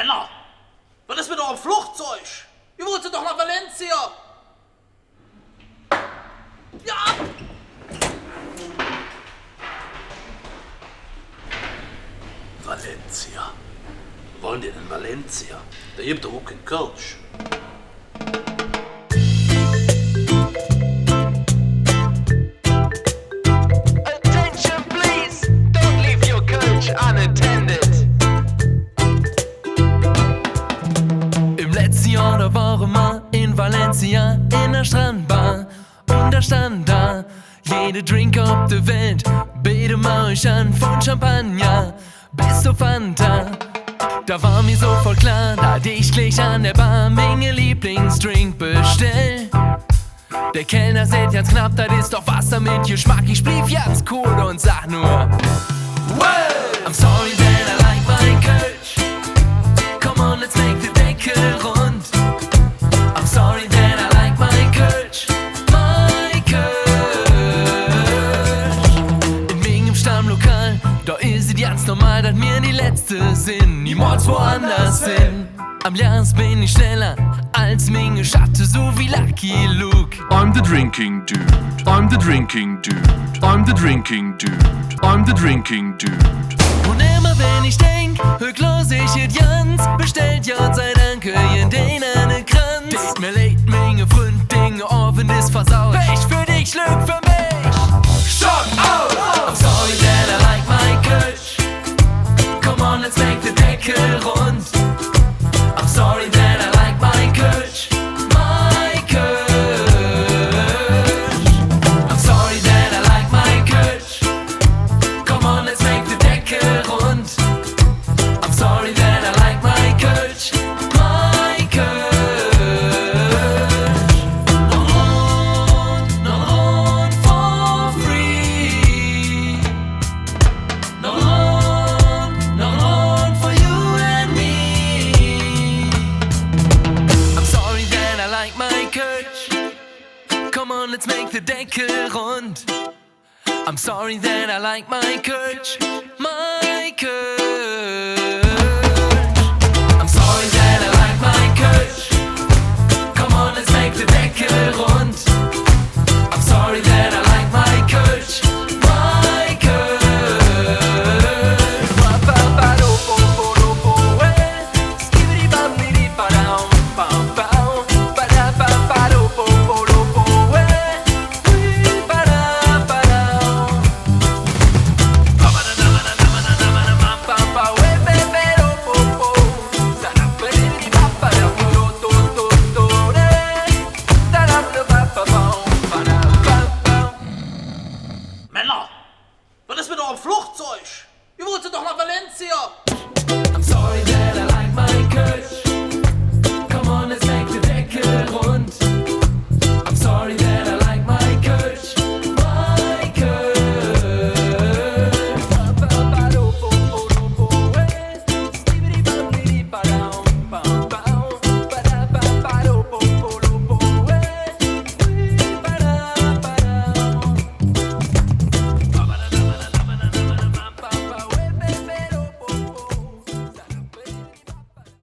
Männer, was ist mit eurem Flugzeug? Ihr wolltet doch nach Valencia. Ja! Valencia. Wo wollen die denn in Valencia? Da gibt doch auch in Kölsch. Attention please, don't leave your Kölsch unattended. Im letzten Jahr, da waren wir in Valencia in der Strandbar. Und da stand da jede Drink auf der Welt. Bitte mach ich an Vun Champagner bis zur Fanta. Da war mir sofort klar, da ich gleich an der Bar meine Lieblingsdrink bestell. Der Kellner sagt ganz knapp, das ist doch Wasser mit Geschmack. Ich blieb ganz cool und sag nur wow! I'm sorry that I like my Kölsch. Come on, let's make the Deckel rund. I'm sorry that I like my Kölsch. My Kölsch. In meinem Stammlokal, da ist es ganz normal, dass mir die letzte sind. Niemals woanders hin. Am Jahres bin ich schneller als meine Schatte, so wie Lucky Luke. I'm the drinking dude. I'm the drinking dude. I'm the drinking dude. I'm the drinking dude. Und immer wenn ich denk, hörlos ich it Jans, bestellt Gott sei Dank in den einen Kranz. Date mir leid, meine Freund, Dinge offen ist versaut. Pech für dich, Glück für mich. Shock out! I'm sorry that I like my Kölsch. Come on, let's make the Deckel rund. I'm sorry that I like my Kölsch. My Kölsch. I'm sorry that I like my Kölsch. Come on, let's make the Deckel rund. I'm sorry that I like my Kölsch. My Kölsch. No run for free. No run for you and me. I'm sorry that I like my Kölsch. Come on, let's make the Deckel rund. I'm sorry that I like my Kölsch.